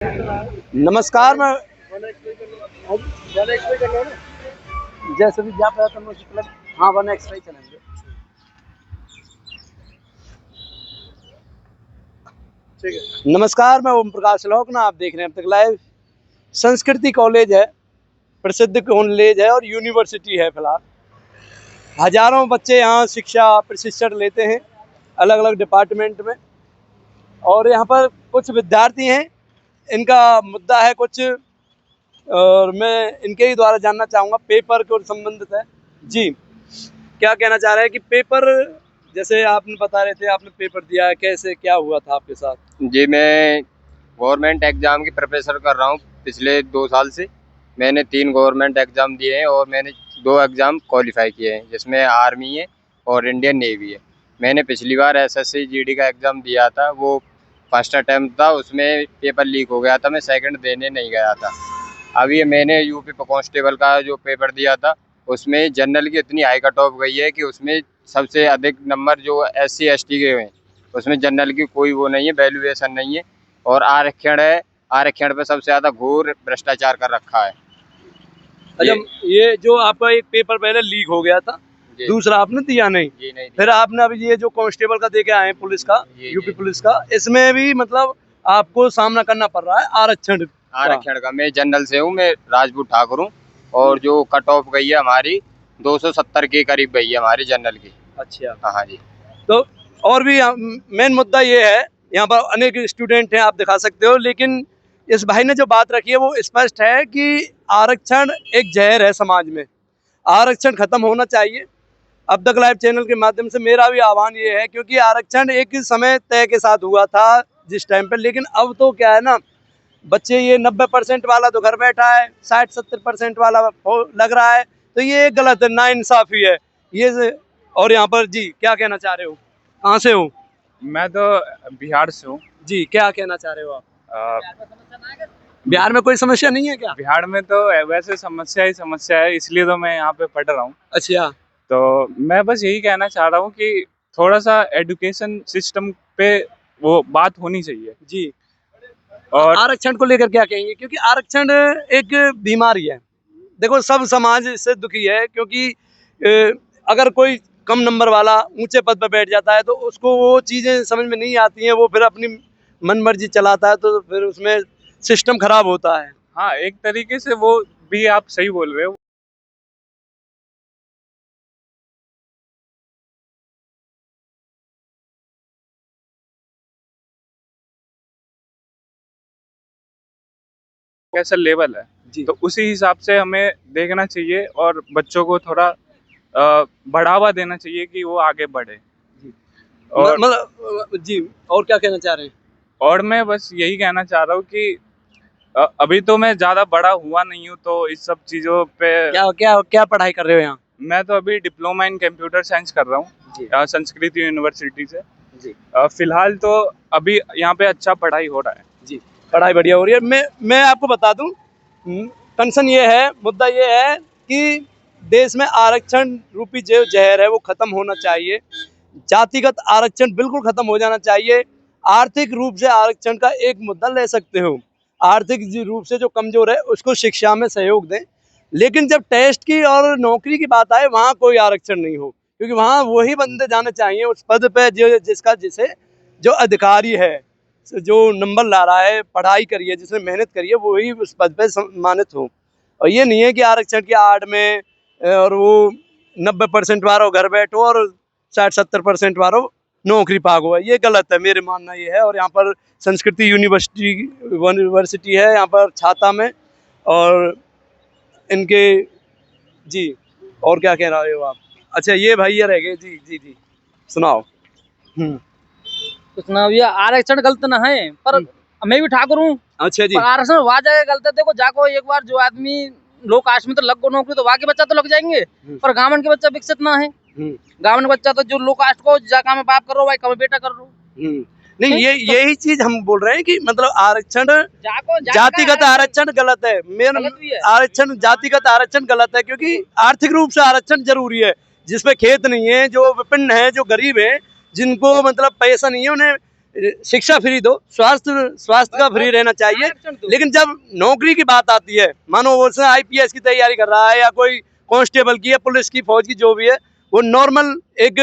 नमस्कार। मैं जैसे भी जा पाया तो हाँ 1x ही चलेंगे। ठीक है। नमस्कार, मैं ओम प्रकाश लोकना, आप देख रहे हैं अब तक लाइव। संस्कृति कॉलेज है, प्रसिद्ध कॉलेज है और यूनिवर्सिटी है। फिलहाल हजारों बच्चे यहाँ शिक्षा प्रशिक्षण लेते हैं अलग अलग डिपार्टमेंट में, और यहाँ पर कुछ विद्यार्थी हैं, इनका मुद्दा है कुछ, और मैं इनके ही द्वारा जानना चाहूँगा, पेपर को संबंधित है। जी, क्या कहना चाह रहे हैं कि पेपर, जैसे आपने बता रहे थे आपने पेपर दिया है, कैसे क्या हुआ था आपके साथ? जी, मैं गवर्नमेंट एग्ज़ाम की प्रिपरेशन कर रहा हूँ पिछले 2 साल से। मैंने 3 गवर्नमेंट एग्ज़ाम दिए हैं और मैंने 2 एग्ज़ाम क्वालिफ़ाई किए हैं, जिसमें आर्मी है और इंडियन नेवी है। मैंने पिछली बार एसएससी जीडी का एग्ज़ाम दिया था, वो फर्स्ट अटेम्प्ट था, उसमें पेपर लीक हो गया था, मैं सेकंड देने नहीं गया था। अभी मैंने यूपी कांस्टेबल का जो पेपर दिया था, उसमें जनरल की इतनी हाई कट ऑफ गई है कि उसमें सबसे अधिक नंबर जो एससी एसटी के हैं, उसमें जनरल की कोई वो नहीं है, वैल्यूएशन नहीं है, और आरक्षण है। आरक्षण पे सबसे ज़्यादा घोर भ्रष्टाचार कर रखा है। अच्छा, ये जो आपका एक पेपर पहले लीक हो गया था, दूसरा आपने दिया नहीं? जी नहीं। फिर आपने अभी ये जो कांस्टेबल का दे के आए हैं, पुलिस का, यूपी पुलिस का, इसमें भी मतलब आपको सामना करना पड़ रहा है आरक्षण का। मैं जनरल से हूँ, मैं राजपूत ठाकुर हूँ, और जो कट ऑफ गई है हमारी 270 के करीब गई है हमारी जनरल की। अच्छा, हाँ जी। तो और भी मेन मुद्दा ये है, यहाँ पर अनेक स्टूडेंट हैं, आप दिखा सकते हो, लेकिन इस भाई ने जो बात रखी है वो स्पष्ट है कि आरक्षण एक जहर है समाज में। आरक्षण खत्म होना चाहिए। अब तक लाइव चैनल के माध्यम से मेरा भी आह्वान ये है, क्योंकि आरक्षण एक समय तय के साथ हुआ था जिस टाइम पे, लेकिन अब तो क्या है ना, बच्चे ये 90% वाला तो घर बैठा है, 60-70% वाला लग रहा है, तो ये गलत है, नाइंसाफी है ये। और यहाँ पर जी क्या कहना चाह रहे हो, कहाँ से हो? मैं तो बिहार से हूँ। जी, क्या कहना चाह रहे हो आप? बिहार में कोई समस्या नहीं है क्या? बिहार में तो वैसे समस्या ही समस्या है, इसलिए तो मैं यहाँ पे पढ़ रहा हूँ। अच्छा, तो मैं बस यही कहना चाह रहा हूँ कि थोड़ा सा एजुकेशन सिस्टम पे वो बात होनी चाहिए जी। और आरक्षण को लेकर क्या कहेंगे, क्योंकि आरक्षण एक बीमारी है। देखो, सब समाज इससे दुखी है, क्योंकि अगर कोई कम नंबर वाला ऊंचे पद पर बैठ जाता है तो उसको वो चीज़ें समझ में नहीं आती हैं, वो फिर अपनी मनमर्जी चलाता है, तो फिर उसमें सिस्टम खराब होता है। हाँ, एक तरीके से वो भी आप सही बोल रहे हो। कैसा लेवल है जी। तो उसी हिसाब से हमें देखना चाहिए और बच्चों को थोड़ा बढ़ावा देना चाहिए कि वो आगे बढ़े। और मतलब जी, और क्या कहना चाह रहे हैं? और मैं बस यही कहना चाह रहा हूँ कि अभी तो मैं ज़्यादा बड़ा हुआ नहीं हूँ, तो इस सब चीज़ों पे क्या क्या क्या पढ़ाई कर रहे हो यहाँ? मैं तो अभी डिप्लोमा इन कंप्यूटर साइंस कर रहा हूँ संस्कृत यूनिवर्सिटी से। जी। फिलहाल तो अभी यहाँ पे अच्छा पढ़ाई हो रहा है। जी, पढ़ाई बढ़िया हो रही है। मैं आपको बता दूं, कंसर्न ये है, मुद्दा ये है कि देश में आरक्षण रूपी जो जहर है वो खत्म होना चाहिए। जातिगत आरक्षण बिल्कुल खत्म हो जाना चाहिए। आर्थिक रूप से आरक्षण का एक मुद्दा ले सकते हो, आर्थिक रूप से जो कमजोर है उसको शिक्षा में सहयोग दें, लेकिन जब टेस्ट की और नौकरी की बात आए वहाँ कोई आरक्षण नहीं हो, क्योंकि वहाँ वही बंदे जाने चाहिए उस पद पे जिसे जो अधिकारी है, जो नंबर ला रहा है, पढ़ाई करी है, जिसने मेहनत करी है, वही उस पद पे सम्मानित हो। और ये नहीं है कि आरक्षण की आड़ में और वो 90% वालों घर बैठो और 60-70% वालों नौकरी पागो, ये गलत है, मेरे मानना ये है। और यहाँ पर संस्कृति यूनिवर्सिटी है यहाँ पर छाता में, और इनके जी, और क्या कह रहे हो आप? अच्छा, ये भैया रह गए जी जी जी, सुनाओ। तो सुनाओ, ये आरक्षण गलत ना है, पर मैं भी ठाकुर हूँ। अच्छा जी। पर आरक्षण वहाँ जाएगा गलत है। देखो, जाको एक बार जो आदमी लो कास्ट में तो लग गो नौकरी, तो वहाँ के बच्चा तो लग जाएंगे, पर गाँव के बच्चा विकसित ना है। गाँव के बच्चा तो जो लो कास्ट को जाका में बाप कर रहा हो, भाई कम बेटा कर रहा हो। नहीं, यही चीज हम बोल रहे हैं कि मतलब आरक्षण, जातिगत आरक्षण गलत है। मेन आरक्षण, जातिगत आरक्षण गलत है, क्योंकि आर्थिक रूप से आरक्षण जरूरी है। जिसपे खेत नहीं है, जो विपिन्न है, जो गरीब है, जिनको मतलब पैसा नहीं है, उन्हें शिक्षा फ्री दो, स्वास्थ्य का फ्री रहना चाहिए। आरक्षण दो। लेकिन जब नौकरी की बात आती है, मानो वो IPS की तैयारी कर रहा है या कोई कांस्टेबल की है, पुलिस की, फौज की, जो भी है, वो नॉर्मल एक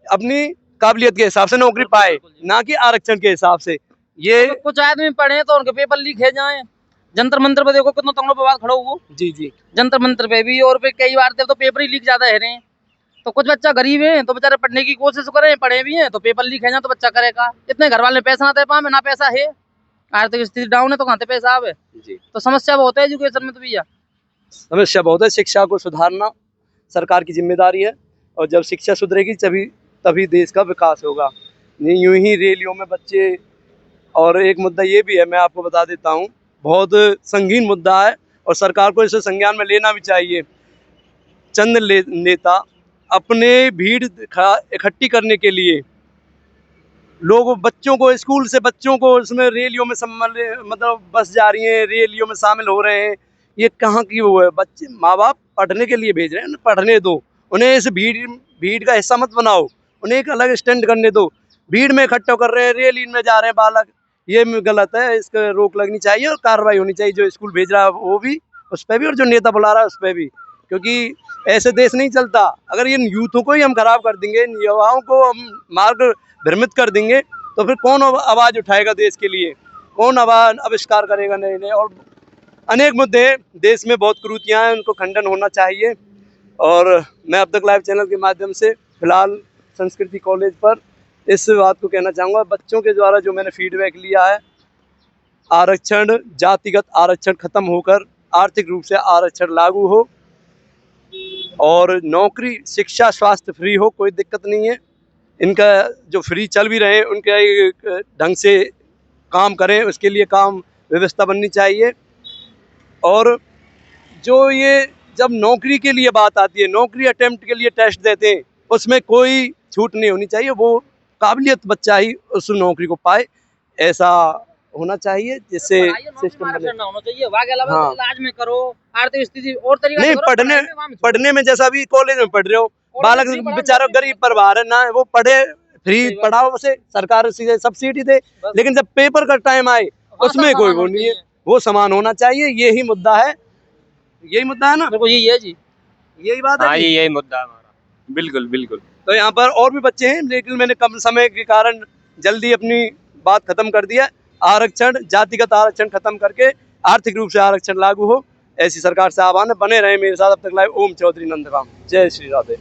अपनी काबिलियत के हिसाब से नौकरी पाए, ना कि आरक्षण के हिसाब से। ये तो कुछ आदमी पढ़े तो उनके पेपर लीक है जाए। जंतर मंतर पे देखो कितना तंगड़ों पे बात खड़ा हुआ, जी जी जंतर मंतर पे भी, और पे कई बार तो पेपर ही लीक ज्यादा है रहे। तो कुछ बच्चा गरीब है तो बेचारे पढ़ने की कोशिश करे, पढ़े भी हैं तो पेपर लीक है ना, तो बच्चा करेगा। इतने घर वाले पैसा ना दे पाए, ना पैसा है, आर्थिक स्थिति डाउन है, तो कहाँ से पैसा आवे। जी तो समस्या बहुत है एजुकेशन में तो भैया। समस्या बहुत है। शिक्षा को सुधारना सरकार की जिम्मेदारी है, और जब शिक्षा सुधरेगी तभी देश का विकास होगा। नहीं यूं ही रैलियों में बच्चे। और एक मुद्दा ये भी है, मैं आपको बता देता हूँ, बहुत संगीन मुद्दा है और सरकार को इसे संज्ञान में लेना भी चाहिए। चंद नेता अपने भीड़ इकट्ठी करने के लिए लोग बच्चों को, स्कूल से बच्चों को उसमें रैलियों में मतलब बस जा रही हैं, रैलियों में शामिल हो रहे हैं। ये कहाँ की वो है? बच्चे, माँ बाप पढ़ने के लिए भेज रहे हैं, उन्हें पढ़ने दो, उन्हें इस भीड़ का हिस्सा मत बनाओ, उन्हें एक अलग स्टैंड करने दो। भीड़ में इकट्ठा कर रहे हैं, रैली में जा रहे हैं बालक, ये गलत है। इसका रोक लगनी चाहिए और कार्रवाई होनी चाहिए। जो स्कूल भेज रहा है वो भी, उस पर भी, और जो नेता बुला रहा है उस पर भी, क्योंकि ऐसे देश नहीं चलता। अगर इन यूथों को ही हम खराब कर देंगे, इन युवाओं को हम मार्ग भ्रमित कर देंगे, तो फिर कौन आवाज़ उठाएगा देश के लिए? कौन आवाज़ आविष्कार करेगा नए नए? और अनेक मुद्दे देश में, बहुत कुरीतियाँ हैं, उनको खंडन होना चाहिए। और मैं अब तक लाइव चैनल के माध्यम से फिलहाल संस्कृति कॉलेज पर इस बात को कहना चाहूँगा, बच्चों के द्वारा जो मैंने फीडबैक लिया है, आरक्षण, जातिगत आरक्षण खत्म होकर आर्थिक रूप से आरक्षण लागू हो, और नौकरी, शिक्षा, स्वास्थ्य फ्री हो, कोई दिक्कत नहीं है। इनका जो फ्री चल भी रहे हैं, उनका एक ढंग से काम करें, उसके लिए काम व्यवस्था बननी चाहिए। और जो ये जब नौकरी के लिए बात आती है, नौकरी अटेम्प्ट के लिए टेस्ट देते हैं, उसमें कोई छूट नहीं होनी चाहिए। वो काबिलियत बच्चा ही उस नौकरी को पाए, ऐसा होना चाहिए, जिससे सिस्टम बने। ना होना चाहिए, वहाँ के अलावा हाँ। इलाज में करो, आर्थिक स्थिति और तरीका नहीं, से करो, पढ़ने में वहाँ में छोड़ो। पढ़ने में जैसा अभी कॉलेज में पढ़ रहे हो, बालक फ्री पढ़ाओ, बेचारा नौकरी गरीब परिवार है ना, वो पढ़े, फ्री सही बात। पढ़ाओ, उसे सरकार सीधे सब्सिडी दे। बस। लेकिन जब पेपर का टाइम आए, वहाँ उसमें सब कोई समान वो होना नहीं है, चाहिए। वो समान होना चाहिए। यही मुद्दा है, यही मुद्दा है ना, बिल्कुल यही है जी। यही बात है हाँ जी। जी, यही मुद्दा है हमारा। बिल्कुल बिल्कुल। तो यहाँ पर और भी बच्चे हैं, लेकिन मैंने कम समय के कारण जल्दी अपनी बात खत्म कर दिया। आरक्षण, जातिगत आरक्षण खत्म करके आर्थिक रूप से आरक्षण लागू हो, ऐसी सरकार से आह्वान है। बने रहे मेरे साथ अब तक लाइव। ओम चौधरी नंदगाम। जय श्री राधे।